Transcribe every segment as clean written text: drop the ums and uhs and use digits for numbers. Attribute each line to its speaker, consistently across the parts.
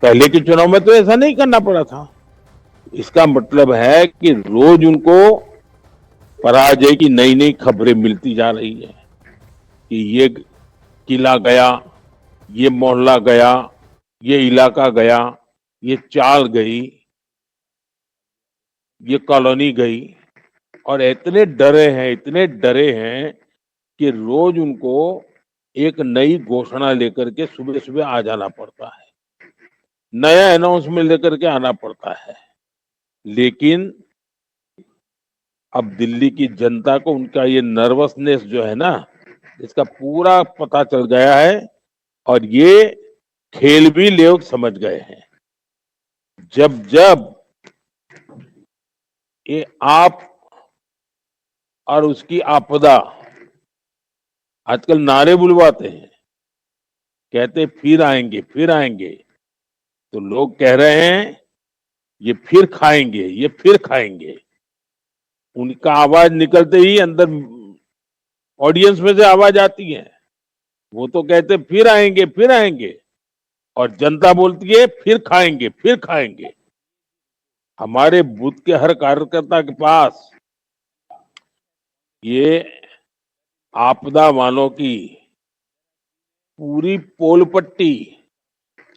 Speaker 1: पहले के चुनाव में तो ऐसा नहीं करना पड़ा था। इसका मतलब है कि रोज उनको पराजय की नई नई खबरें मिलती जा रही है कि ये किला गया, ये मोहल्ला गया, ये इलाका गया, ये चाल गई, ये कॉलोनी गई, और इतने डरे हैं कि रोज उनको एक नई घोषणा लेकर के सुबह सुबह आ जाना पड़ता है, नया अनाउंसमेंट लेकर के आना पड़ता है। लेकिन अब दिल्ली की जनता को उनका ये नर्वसनेस जो है ना, इसका पूरा पता चल गया है, और ये खेल भी लोग समझ गए हैं। जब जब ये आप और उसकी आपदा, आजकल नारे बुलवाते हैं, कहते फिर आएंगे फिर आएंगे, तो लोग कह रहे हैं ये फिर खाएंगे, ये फिर खाएंगे। उनका आवाज निकलते ही अंदर ऑडियंस में से आवाज आती है, वो तो कहते फिर आएंगे फिर आएंगे, और जनता बोलती है फिर खाएंगे फिर खाएंगे। हमारे बूथ के हर कार्यकर्ता के पास ये आपदा वालों की पूरी पोल पट्टी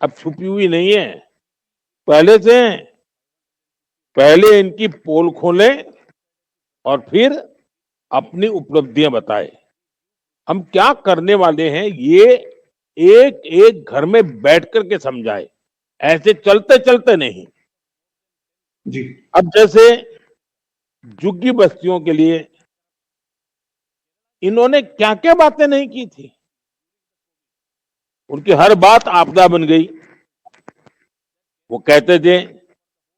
Speaker 1: अब छुपी हुई नहीं है, पहले से है। पहले इनकी पोल खोलें और फिर अपनी उपलब्धियां बताएं। हम क्या करने वाले हैं ये एक एक घर में बैठ करके समझाए, ऐसे चलते चलते नहीं।
Speaker 2: जी।
Speaker 1: अब जैसे झुग्गी बस्तियों के लिए इन्होंने क्या क्या बातें नहीं की थी, उनकी हर बात आपदा बन गई। वो कहते थे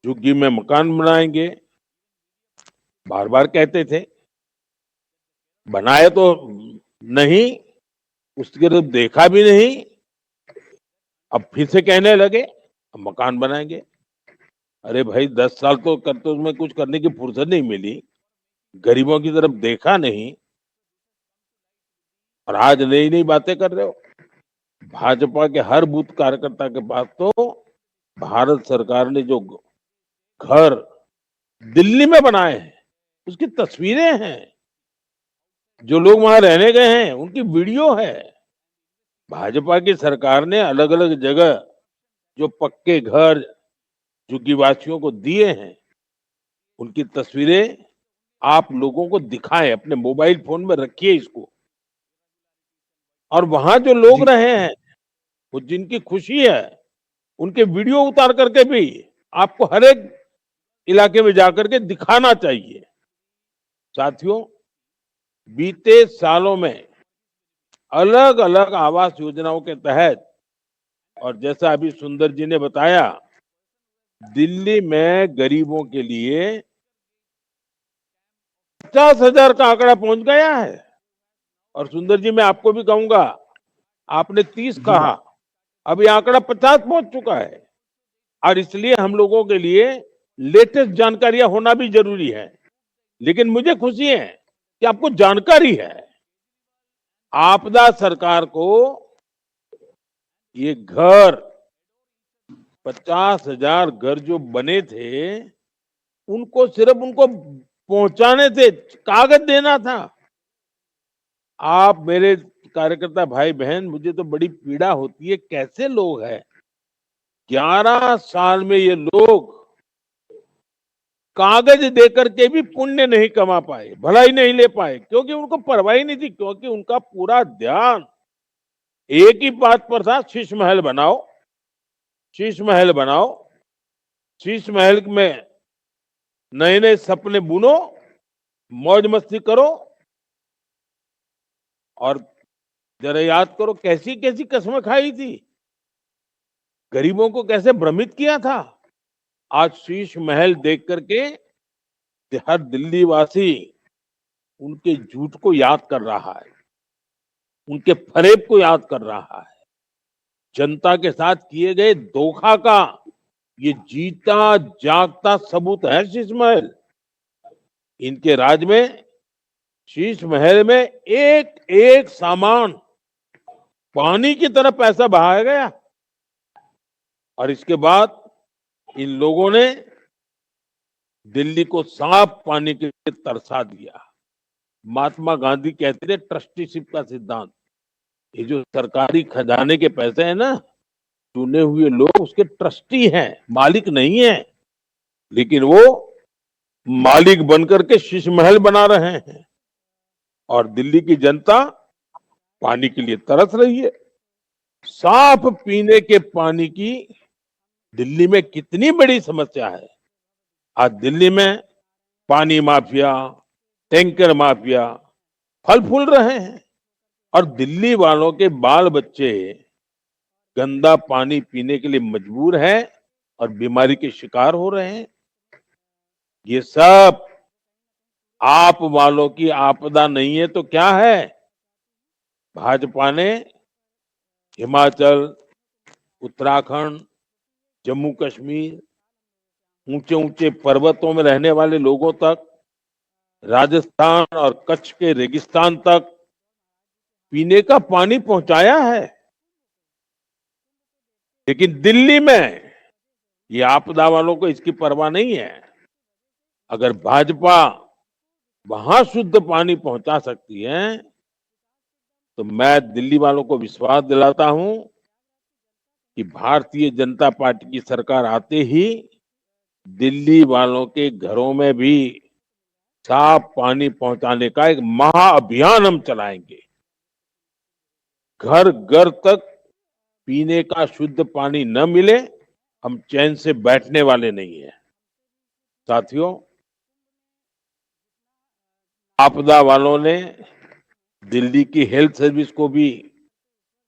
Speaker 1: झुग्गी में मकान बनाएंगे, बार बार कहते थे, बनाए तो नहीं, उसकी तरफ देखा भी नहीं, अब फिर से कहने लगे अब मकान बनाएंगे। अरे भाई 10 साल तो करते उसमें कुछ करने की फुर्सत नहीं मिली, गरीबों की तरफ देखा नहीं, और आज नई नई बातें कर रहे हो। भाजपा के हर बूथ कार्यकर्ता के पास तो भारत सरकार ने जो घर दिल्ली में बनाए हैं उसकी तस्वीरें हैं, जो लोग वहां रहने गए हैं उनकी वीडियो है। भाजपा की सरकार ने अलग अलग जगह जो पक्के घर झुग्गीवासियों को दिए हैं, उनकी तस्वीरें आप लोगों को दिखाएं, अपने मोबाइल फोन में रखिए इसको। और वहां जो लोग
Speaker 2: जी।
Speaker 1: रहे हैं, वो जिनकी खुशी है, उनके वीडियो उतार करके भी आपको हर एक इलाके में जाकर के दिखाना चाहिए। साथियों, बीते सालों में अलग अलग आवास योजनाओं के तहत, और जैसा अभी सुंदर जी ने बताया, दिल्ली में गरीबों के लिए 50,000 का आंकड़ा पहुंच गया है। और सुंदर जी, मैं आपको भी कहूंगा, आपने 30
Speaker 2: जी।
Speaker 1: कहा, अब ये आंकड़ा 50 पहुंच चुका है। और इसलिए हम लोगों के लिए लेटेस्ट जानकारियां होना भी जरूरी है। लेकिन मुझे खुशी है कि आपको जानकारी है। आपदा सरकार को ये घर, 50,000 घर जो बने थे, उनको सिर्फ उनको पहुंचाने थे, कागज देना था। आप मेरे कार्यकर्ता भाई बहन, मुझे तो बड़ी पीड़ा होती है, कैसे लोग हैं, 11 साल में ये लोग कागज देकर के भी पुण्य नहीं कमा पाए, भलाई नहीं ले पाए, क्योंकि उनको परवाह ही नहीं थी, क्योंकि उनका पूरा ध्यान एक ही बात पर था, शीश महल बनाओ, शीश महल बनाओ, शीश महल में नए नए सपने बुनो, मौज मस्ती करो। और जरा याद करो कैसी कैसी कसमें खाई थी, गरीबों को कैसे भ्रमित किया था। आज शीश महल देख करके हर दिल्ली वासी उनके झूठ को याद कर रहा है, उनके फरेब को याद कर रहा है। जनता के साथ किए गए धोखा का ये जीता जागता सबूत है शीश महल। इनके राज में शीश महल में एक एक सामान पानी की तरह पैसा बहाया गया, और इसके बाद इन लोगों ने दिल्ली को साफ पानी के लिए तरसा दिया। महात्मा गांधी कहते थे ट्रस्टीशिप का सिद्धांत। ये जो सरकारी खजाने के पैसे हैं ना, चुने हुए लोग उसके ट्रस्टी हैं, मालिक नहीं है, लेकिन वो मालिक बनकर के शीश महल बना रहे हैं और दिल्ली की जनता पानी के लिए तरस रही है। साफ पीने के पानी की दिल्ली में कितनी बड़ी समस्या है। आज दिल्ली में पानी माफिया, टैंकर माफिया फल फूल रहे हैं और दिल्ली वालों के बाल बच्चे गंदा पानी पीने के लिए मजबूर हैं और बीमारी के शिकार हो रहे हैं। ये सब आप वालों की आपदा नहीं है तो क्या है? भाजपा ने हिमाचल, उत्तराखंड, जम्मू कश्मीर, ऊंचे ऊंचे पर्वतों में रहने वाले लोगों तक, राजस्थान और कच्छ के रेगिस्तान तक पीने का पानी पहुंचाया है। लेकिन दिल्ली में ये आपदा वालों को इसकी परवाह नहीं है। अगर भाजपा वहां शुद्ध पानी पहुंचा सकती है तो मैं दिल्ली वालों को विश्वास दिलाता हूं कि भारतीय जनता पार्टी की सरकार आते ही दिल्ली वालों के घरों में भी साफ पानी पहुंचाने का एक महाअभियान हम चलाएंगे। घर घर तक पीने का शुद्ध पानी न मिले, हम चैन से बैठने वाले नहीं हैं। साथियों, आपदा वालों ने दिल्ली की हेल्थ सर्विस को भी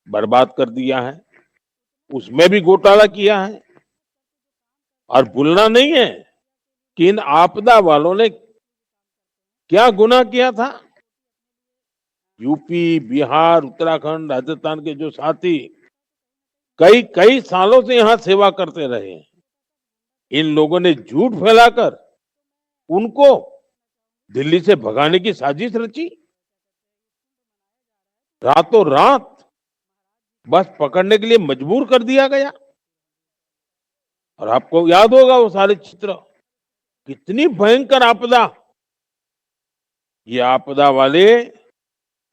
Speaker 1: बर्बाद कर दिया है, उसमें भी घोटाला किया है। और भूलना नहीं है कि इन आपदा वालों ने क्या गुनाह किया था। यूपी, बिहार, उत्तराखंड, राजस्थान के जो साथी कई कई सालों से यहां सेवा करते रहे हैं, इन लोगों ने झूठ फैलाकर उनको दिल्ली से भगाने की साजिश रची। रातों रात बस पकड़ने के लिए मजबूर कर दिया गया। और आपको याद होगा वो सारे चित्र, कितनी भयंकर आपदा। ये आपदा वाले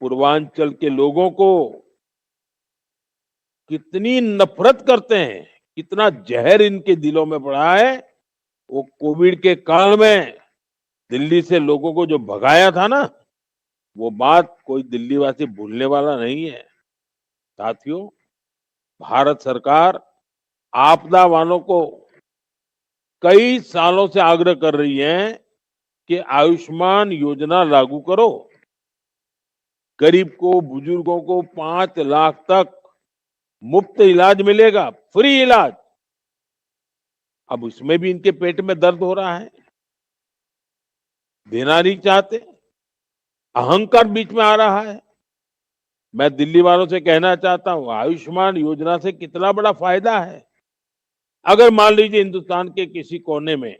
Speaker 1: पूर्वांचल के लोगों को कितनी नफरत करते हैं, कितना जहर इनके दिलों में पड़ा है। वो कोविड के काल में दिल्ली से लोगों को जो भगाया था ना, वो बात कोई दिल्ली वासी भूलने वाला नहीं है। साथियों, भारत सरकार आपदा वालों को कई सालों से आग्रह कर रही है कि आयुष्मान योजना लागू करो। गरीब को, बुजुर्गों को 5 लाख तक मुफ्त इलाज मिलेगा, फ्री इलाज। अब उसमें भी इनके पेट में दर्द हो रहा है, देना नहीं चाहते, अहंकार बीच में आ रहा है। मैं दिल्ली वालों से कहना चाहता हूं, आयुष्मान योजना से कितना बड़ा फायदा है। अगर मान लीजिए हिंदुस्तान के किसी कोने में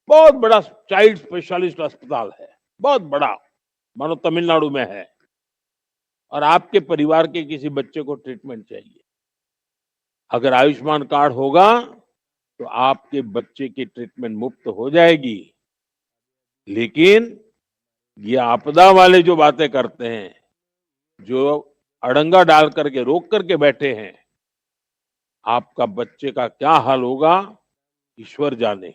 Speaker 1: बहुत बड़ा चाइल्ड स्पेशलिस्ट अस्पताल है, बहुत बड़ा, मानो तमिलनाडु में है, और आपके परिवार के किसी बच्चे को ट्रीटमेंट चाहिए, अगर आयुष्मान कार्ड होगा तो आपके बच्चे की ट्रीटमेंट मुफ्त हो जाएगी। लेकिन ये आपदा वाले जो बातें करते हैं, जो अड़ंगा डाल करके रोक करके बैठे हैं, आपका बच्चे का क्या हाल होगा ईश्वर जाने।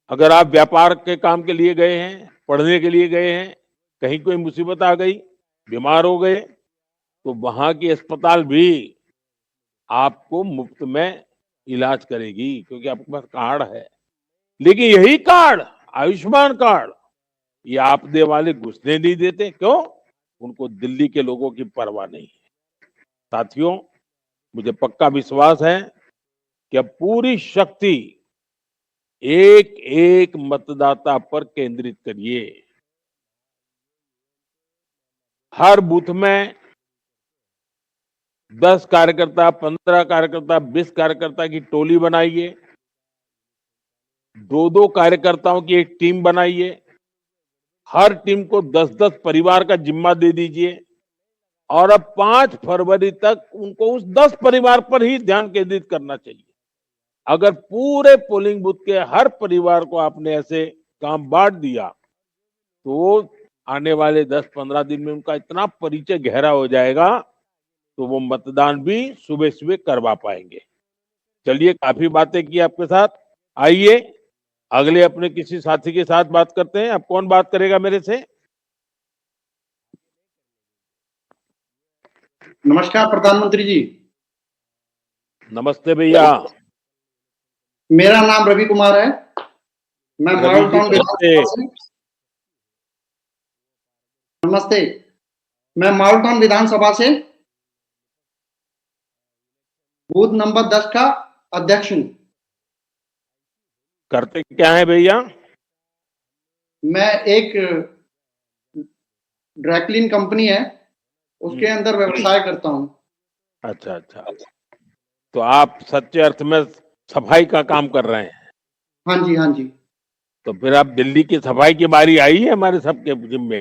Speaker 1: अगर आप व्यापार के काम के लिए गए हैं, पढ़ने के लिए गए हैं, कहीं कोई मुसीबत आ गई, बीमार हो गए, तो वहां की अस्पताल भी आपको मुफ्त में इलाज करेगी, क्योंकि आपके पास कार्ड है। लेकिन यही कार्ड, आयुष्मान कार्ड, ये आपदे वाले घुसने नहीं देते। क्यों? उनको दिल्ली के लोगों की परवाह नहीं है। साथियों, मुझे पक्का विश्वास है कि अब पूरी शक्ति एक एक मतदाता पर केंद्रित करिए। हर बूथ में 10 कार्यकर्ता, 15 कार्यकर्ता, 20 कार्यकर्ता की टोली बनाइए, 2-2 कार्यकर्ताओं की एक टीम बनाइए, हर टीम को 10-10 परिवार का जिम्मा दे दीजिए और अब 5 फरवरी तक उनको उस 10 परिवार पर ही ध्यान केंद्रित करना चाहिए। अगर पूरे पोलिंग बूथ के हर परिवार को आपने ऐसे काम बांट दिया, तो आने वाले 10-15 दिन में उनका इतना परिचय गहरा हो जाएगा, तो वो मतदान भी सुबह-सुबह करवा पाएंगे। चलिए, काफी बातें की आपके साथ। आइए अगले अपने किसी साथी के साथ बात करते हैं। अब कौन बात करेगा मेरे से?
Speaker 2: नमस्कार प्रधानमंत्री जी।
Speaker 1: नमस्ते भैया।
Speaker 2: मेरा नाम रवि कुमार है। मैं
Speaker 1: रवि
Speaker 2: मॉडल
Speaker 1: जी,
Speaker 2: टाउन
Speaker 1: नमस्ते।
Speaker 2: विधानसभा से नमस्ते। मैं मॉडल टाउन विधानसभा से बूथ नंबर 10 का अध्यक्ष हूँ।
Speaker 1: करते क्या है भैया?
Speaker 2: मैं एक ड्राई कंपनी है, उसके अंदर व्यवसाय करता हूँ।
Speaker 1: अच्छा अच्छा। तो आप सच्चे अर्थ में सफाई का काम कर रहे हैं।
Speaker 2: हाँ जी, हाँ जी।
Speaker 1: तो फिर अब दिल्ली की सफाई की बारी आई है हमारे सबके जिम्मे।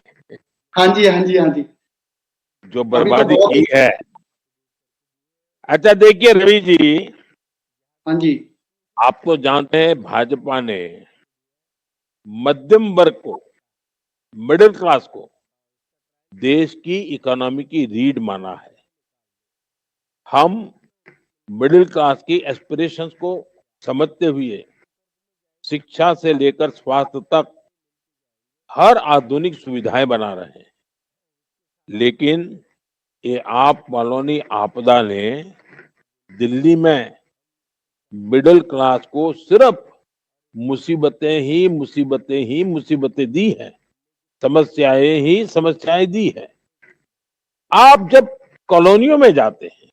Speaker 2: हाँ जी, हाँ जी, हाँ जी।
Speaker 1: जो
Speaker 2: अभी तो
Speaker 1: बर्बादी
Speaker 2: बहुत
Speaker 1: की है। अच्छा देखिए रवि जी,
Speaker 2: हाँ जी,
Speaker 1: आप तो जानते हैं भाजपा ने मध्यम वर्ग को, मिडिल क्लास को देश की इकोनॉमी की रीढ़ माना है। हम मिडिल क्लास की एस्पिरेशंस को समझते हुए शिक्षा से लेकर स्वास्थ्य तक हर आधुनिक सुविधाएं बना रहे हैं। लेकिन ये आप वालों ने आपदा ने दिल्ली में मिडिल क्लास को सिर्फ मुसीबतें दी हैं। समस्याएं ही समस्याएं दी है। आप जब कॉलोनियों में जाते हैं,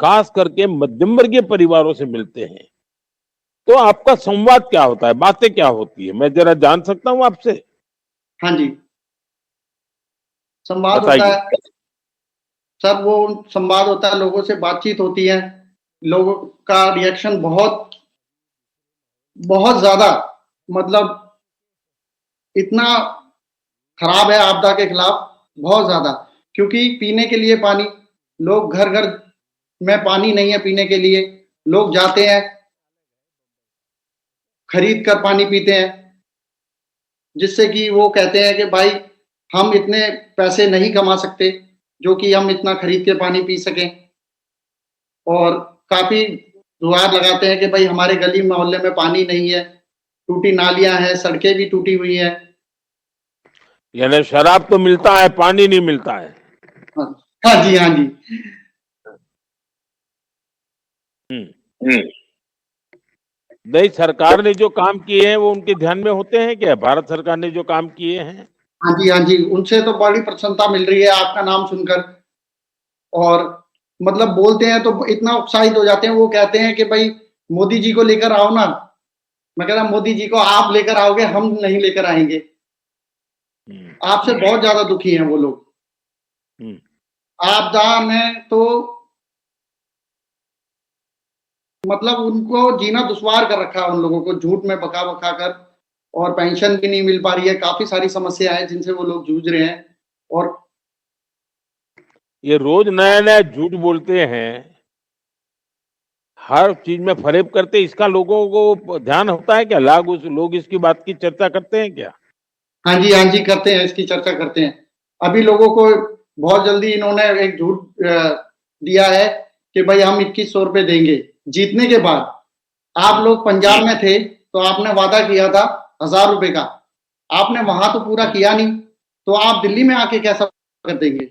Speaker 1: खास करके मध्यम वर्गीय परिवारों से मिलते हैं, तो आपका संवाद क्या होता है, बातें क्या होती है, मैं जरा जान सकता हूं आपसे?
Speaker 2: हाँ जी। संवाद होता
Speaker 1: बताइए।
Speaker 2: है सर, वो संवाद होता है, लोगों से बातचीत होती है। लोगों का रिएक्शन बहुत बहुत ज्यादा, मतलब इतना खराब है आपदा के खिलाफ, बहुत ज्यादा। क्योंकि पीने के लिए पानी, लोग घर घर में पानी नहीं है पीने के लिए, लोग जाते हैं खरीद कर पानी पीते हैं, जिससे कि वो कहते हैं कि भाई हम इतने पैसे नहीं कमा सकते जो कि हम इतना खरीद के पानी पी सकें। और काफी गुहार लगाते हैं कि भाई हमारे गली मोहल्ले में पानी नहीं है, टूटी नालियां हैं, सड़कें भी टूटी हुई हैं।
Speaker 1: यानी शराब तो मिलता है, पानी नहीं मिलता है।
Speaker 2: हाँ, हाँ जी, हाँ जी।
Speaker 1: हम्म। नहीं, सरकार ने जो काम किए हैं वो उनके ध्यान में होते हैं क्या? भारत सरकार ने जो काम किए हैं?
Speaker 2: हाँ जी, हाँ जी, उनसे तो बड़ी प्रसन्नता मिल रही है आपका नाम सुनकर। और मतलब बोलते हैं तो इतना उत्साहित हो जाते हैं, वो कहते हैं कि भाई मोदी जी को लेकर आओ ना। मैं कह रहा मोदी जी को आप लेकर आओगे, हम नहीं लेकर आएंगे। आपसे बहुत ज्यादा दुखी हैं वो लोग।
Speaker 1: हम्म।
Speaker 2: आपदा में तो मतलब उनको जीना दुश्वार कर रखा है, उन लोगों को झूठ में बका बका कर। और पेंशन भी नहीं मिल पा रही है, काफी सारी समस्या है जिनसे वो लोग जूझ रहे हैं। और
Speaker 1: ये रोज नया नया झूठ बोलते हैं, हर चीज में फरेब करते हैं। इसका लोगों को ध्यान होता है क्या? लोग इसकी बात की चर्चा करते हैं क्या?
Speaker 2: हाँ जी, हाँ जी, करते हैं, इसकी चर्चा करते हैं। अभी लोगों को बहुत जल्दी इन्होंने एक झूठ दिया है कि भाई हम 2100 रुपए देंगे जीतने के बाद। आप लोग पंजाब में थे तो आपने वादा किया था 1000 रुपए का, आपने वहां तो पूरा किया नहीं, तो आप दिल्ली में आके कैसा कर देंगे?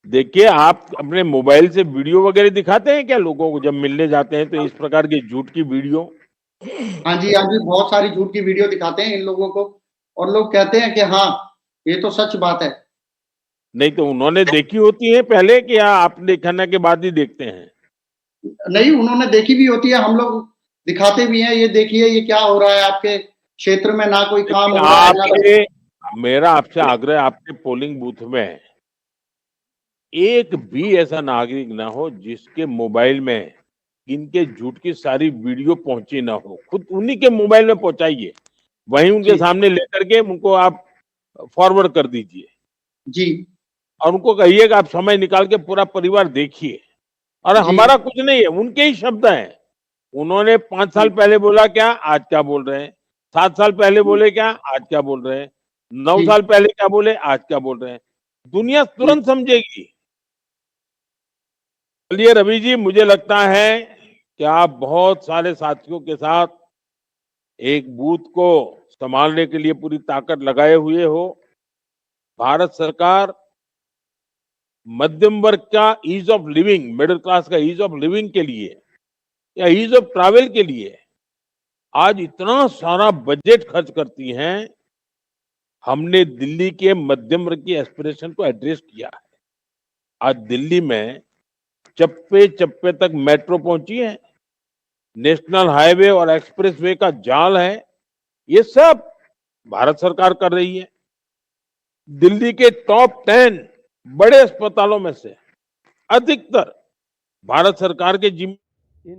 Speaker 1: देखिए, आप अपने मोबाइल से वीडियो वगैरह दिखाते हैं क्या लोगों को जब मिलने जाते हैं, तो इस प्रकार की झूठ की वीडियो?
Speaker 2: हाँ जी, हाँ जी, बहुत सारी झूठ की वीडियो दिखाते हैं इन लोगों को। और लोग कहते हैं कि हाँ, ये तो सच बात है।
Speaker 1: नहीं तो उन्होंने देखी होती है पहले, कि आप दिखाने के बाद ही देखते हैं?
Speaker 2: नहीं, उन्होंने देखी भी होती है, हम लोग दिखाते भी हैं, ये देखिए ये क्या हो रहा है आपके क्षेत्र में, ना कोई काम
Speaker 1: देखिए,
Speaker 2: हो रहा है ना कोई।
Speaker 1: मेरा आपसे आग्रह, आपके पोलिंग बूथ में एक भी ऐसा नागरिक ना हो जिसके मोबाइल में इनके झूठ की सारी वीडियो पहुंची ना हो। खुद उन्हीं के मोबाइल में पहुंचाइए, वहीं उनके
Speaker 2: जी,
Speaker 1: सामने लेकर के उनको आप फॉरवर्ड कर दीजिए।
Speaker 2: जी
Speaker 1: और उनको कहिए कि आप समय निकाल के पूरा परिवार देखिए। और
Speaker 2: जी
Speaker 1: हमारा कुछ नहीं है, उनके ही शब्द हैं। उन्होंने 5 साल
Speaker 2: जी
Speaker 1: पहले बोला क्या, आज क्या बोल रहे हैं? 7 साल पहले बोले क्या, आज क्या बोल रहे हैं? 9
Speaker 2: जी
Speaker 1: साल पहले क्या बोले, आज क्या बोल रहे हैं? दुनिया
Speaker 2: जी
Speaker 1: तुरंत समझेगी। चलिए रवि जी, मुझे लगता है कि आप बहुत सारे साथियों के साथ एक बूथ को संभालने के लिए पूरी ताकत लगाए हुए हो। भारत सरकार मध्यम वर्ग का ease of living, middle class का ईज ऑफ लिविंग के लिए या ईज ऑफ ट्रैवल के लिए आज इतना सारा बजट खर्च करती हैं। हमने दिल्ली के मध्यम वर्ग की एस्पिरेशन को एड्रेस किया है। आज दिल्ली में चप्पे चप्पे तक मेट्रो पहुंची है, नेशनल हाईवे और एक्सप्रेसवे का जाल है। ये सब भारत सरकार कर रही है। दिल्ली के टॉप 10 बड़े अस्पतालों में से अधिकतर भारत सरकार के जिम्मे